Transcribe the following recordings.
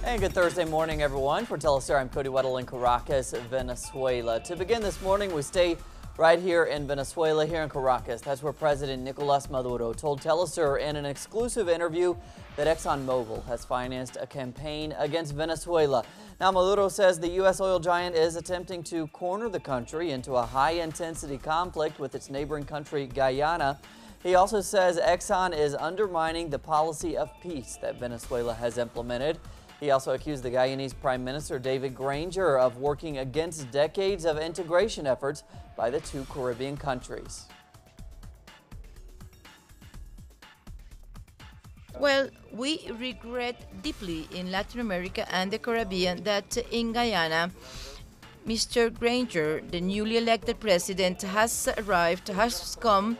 And good Thursday morning, everyone. For Telesur, I'm Cody Weddle in Caracas, Venezuela. To begin this morning, we stay right here in Venezuela, here in Caracas. That's where President Nicolas Maduro told Telesur in an exclusive interview that Exxon has financed a campaign against Venezuela. Now, Maduro says the U.S. oil giant is attempting to corner the country into a high-intensity conflict with its neighboring country, Guyana. He also says Exxon is undermining the policy of peace that Venezuela has implemented. He also accused the Guyanese Prime Minister David Granger of working against decades of integration efforts by the two Caribbean countries. Well, we regret deeply in Latin America and the Caribbean that in Guyana, Mr. Granger, the newly elected president, has come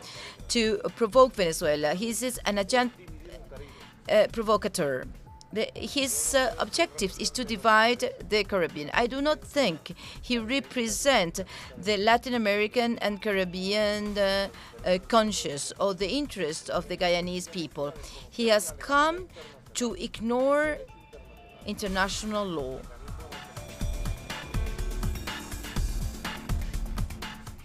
to provoke Venezuela. He is an agent provocateur. His objective is to divide the Caribbean. I do not think he represents the Latin American and Caribbean conscience or the interest of the Guyanese people. He has come to ignore international law.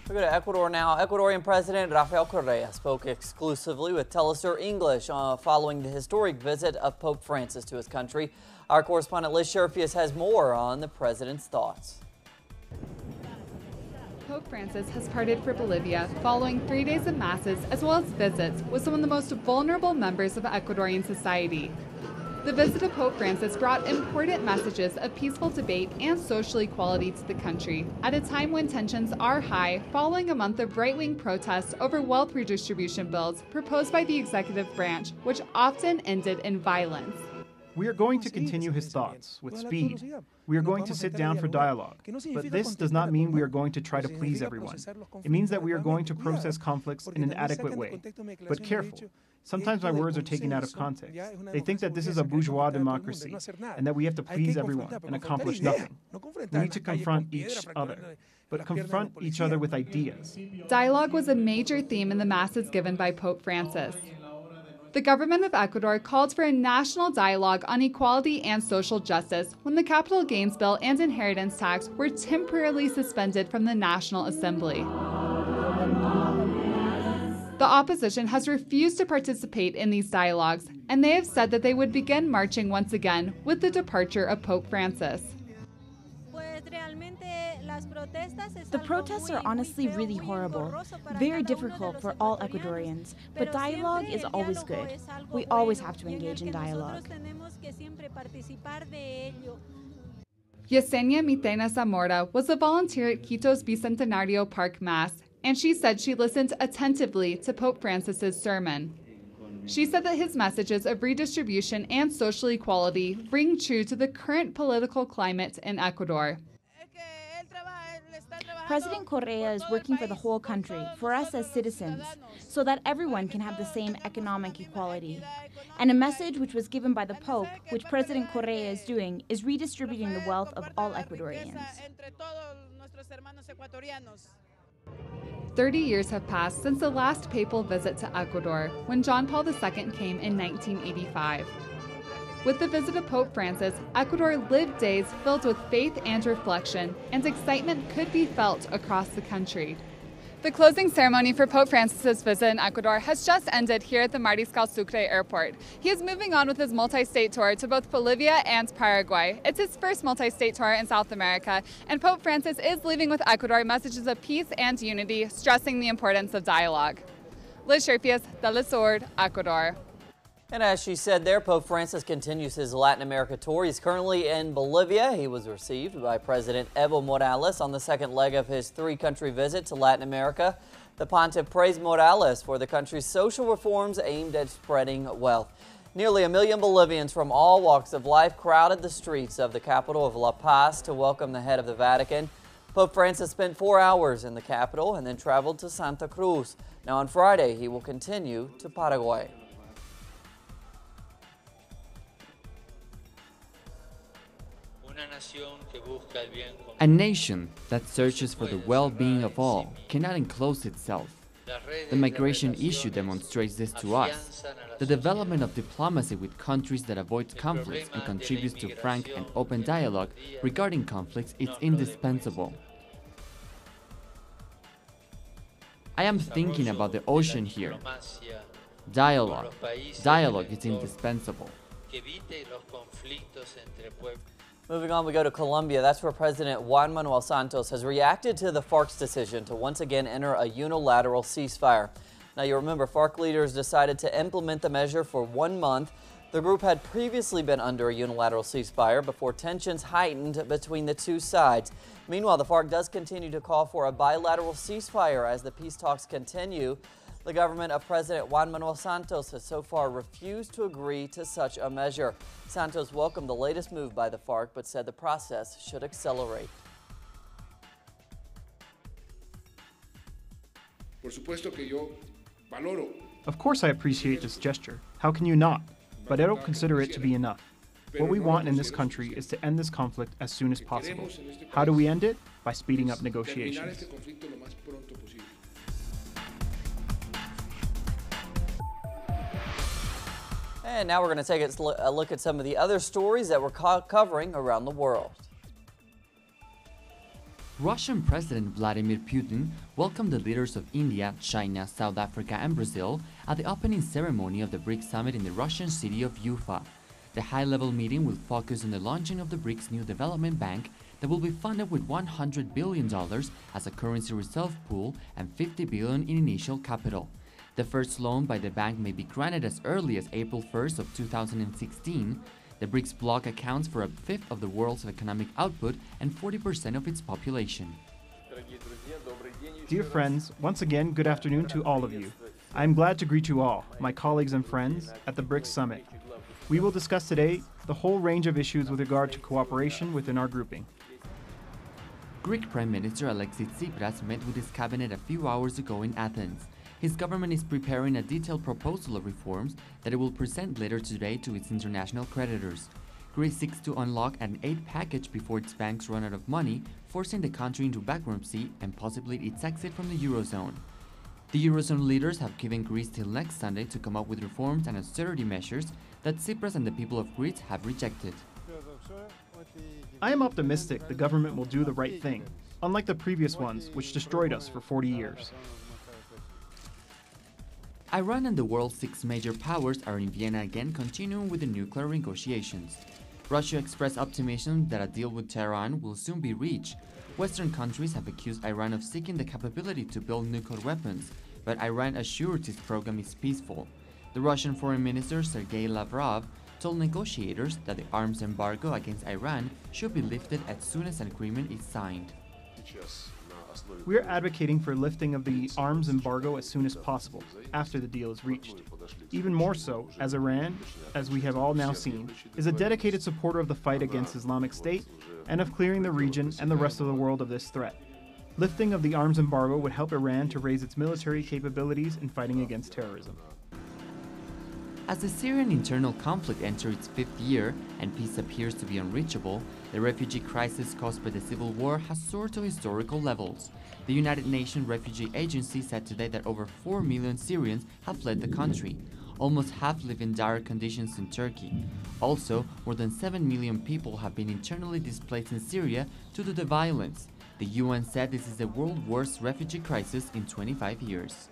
We go to Ecuador now. Ecuadorian President Rafael Correa spoke exclusively with Telesur English following the historic visit of Pope Francis to his country. Our correspondent Liz Sherfius has more on the president's thoughts. Pope Francis has parted for Bolivia following 3 days of masses as well as visits with some of the most vulnerable members of Ecuadorian society. The visit of Pope Francis brought important messages of peaceful debate and social equality to the country at a time when tensions are high following a month of right-wing protests over wealth redistribution bills proposed by the executive branch, which often ended in violence. We are going to continue his thoughts with speed. We are going to sit down for dialogue. But this does not mean we are going to try to please everyone. It means that we are going to process conflicts in an adequate way. But careful. Sometimes my words are taken out of context. They think that this is a bourgeois democracy and that we have to please everyone and accomplish nothing. We need to confront each other, but confront each other with ideas. Dialogue was a major theme in the masses given by Pope Francis. The government of Ecuador called for a national dialogue on equality and social justice when the capital gains bill and inheritance tax were temporarily suspended from the National Assembly. The opposition has refused to participate in these dialogues, and they have said that they would begin marching once again with the departure of Pope Francis. The protests are honestly really horrible, very difficult for all Ecuadorians, but dialogue is always good. We always have to engage in dialogue. Yesenia Mitena Zamora was a volunteer at Quito's Bicentenario Park Mass, and she said she listened attentively to Pope Francis's sermon. She said that his messages of redistribution and social equality ring true to the current political climate in Ecuador. President Correa is working for the whole country, for us as citizens, so that everyone can have the same economic equality. And a message which was given by the Pope, which President Correa is doing, is redistributing the wealth of all Ecuadorians. 30 years have passed since the last papal visit to Ecuador, when John Paul II came in 1985. With the visit of Pope Francis, Ecuador lived days filled with faith and reflection, and excitement could be felt across the country. The closing ceremony for Pope Francis's visit in Ecuador has just ended here at the Mariscal Sucre Airport. He is moving on with his multi-state tour to both Bolivia and Paraguay. It's his first multi-state tour in South America, and Pope Francis is leaving with Ecuador messages of peace and unity, stressing the importance of dialogue. Liz Sherfius, Telesur, Ecuador. And as she said there, Pope Francis continues his Latin America tour. He's currently in Bolivia. He was received by President Evo Morales on the second leg of his three-country visit to Latin America. The Pontiff praised Morales for the country's social reforms aimed at spreading wealth. Nearly 1 million Bolivians from all walks of life crowded the streets of the capital of La Paz to welcome the head of the Vatican. Pope Francis spent 4 hours in the capital and then traveled to Santa Cruz. Now on Friday, he will continue to Paraguay. A nation that searches for the well-being of all cannot enclose itself. The migration issue demonstrates this to us. The development of diplomacy with countries that avoid conflicts and contributes to frank and open dialogue regarding conflicts is indispensable. I am thinking about the ocean here. Dialogue. Dialogue is indispensable. Moving on, we go to Colombia. That's where President Juan Manuel Santos has reacted to the FARC's decision to once again enter a unilateral ceasefire. Now, you remember FARC leaders decided to implement the measure for 1 month. The group had previously been under a unilateral ceasefire before tensions heightened between the two sides. Meanwhile, the FARC does continue to call for a bilateral ceasefire as the peace talks continue. The government of President Juan Manuel Santos has so far refused to agree to such a measure. Santos welcomed the latest move by the FARC, but said the process should accelerate. Of course I appreciate this gesture. How can you not? But I don't consider it to be enough. What we want in this country is to end this conflict as soon as possible. How do we end it? By speeding up negotiations. And now we're going to take a look at some of the other stories that we're covering around the world. Russian President Vladimir Putin welcomed the leaders of India, China, South Africa and Brazil at the opening ceremony of the BRICS summit in the Russian city of Ufa. The high-level meeting will focus on the launching of the BRICS new development bank that will be funded with $100 billion as a currency reserve pool and $50 billion in initial capital. The first loan by the bank may be granted as early as April 1st of 2016. The BRICS bloc accounts for a fifth of the world's economic output and 40% of its population. Dear friends, once again, good afternoon to all of you. I am glad to greet you all, my colleagues and friends, at the BRICS Summit. We will discuss today the whole range of issues with regard to cooperation within our grouping. Greek Prime Minister Alexis Tsipras met with his cabinet a few hours ago in Athens. His government is preparing a detailed proposal of reforms that it will present later today to its international creditors. Greece seeks to unlock an aid package before its banks run out of money, forcing the country into bankruptcy and possibly its exit from the Eurozone. The Eurozone leaders have given Greece till next Sunday to come up with reforms and austerity measures that Tsipras and the people of Greece have rejected. I am optimistic the government will do the right thing, unlike the previous ones, which destroyed us for 40 years. Iran and the world's 6 major powers are in Vienna again, continuing with the nuclear negotiations. Russia expressed optimism that a deal with Tehran will soon be reached. Western countries have accused Iran of seeking the capability to build nuclear weapons, but Iran assured its program is peaceful. The Russian Foreign Minister Sergei Lavrov told negotiators that the arms embargo against Iran should be lifted as soon as an agreement is signed. We are advocating for lifting of the arms embargo as soon as possible, after the deal is reached. Even more so, as Iran, as we have all now seen, is a dedicated supporter of the fight against Islamic State and of clearing the region and the rest of the world of this threat. Lifting of the arms embargo would help Iran to raise its military capabilities in fighting against terrorism. As the Syrian internal conflict enters its 5th year and peace appears to be unreachable, the refugee crisis caused by the civil war has soared to historical levels. The United Nations Refugee Agency said today that over 4 million Syrians have fled the country. Almost half live in dire conditions in Turkey. Also, more than 7 million people have been internally displaced in Syria due to the violence. The UN said this is the world's worst refugee crisis in 25 years.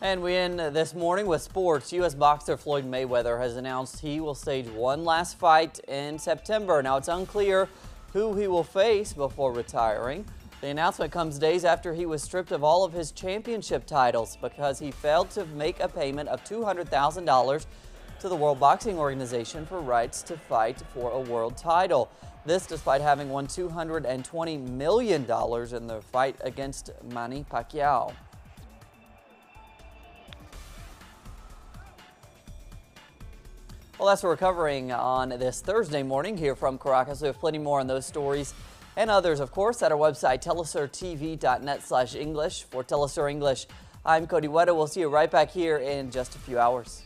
And we end this morning with sports. U.S. boxer Floyd Mayweather has announced he will stage one last fight in September. Now, it's unclear who he will face before retiring. The announcement comes days after he was stripped of all of his championship titles because he failed to make a payment of $200,000 to the World Boxing Organization for rights to fight for a world title. This despite having won $220 million in the fight against Manny Pacquiao. Well, that's what we're covering on this Thursday morning here from Caracas. We have plenty more on those stories and others, of course, at our website, telesurtv.net/English. For Telesur English, I'm Cody Wetta. We'll see you right back here in just a few hours.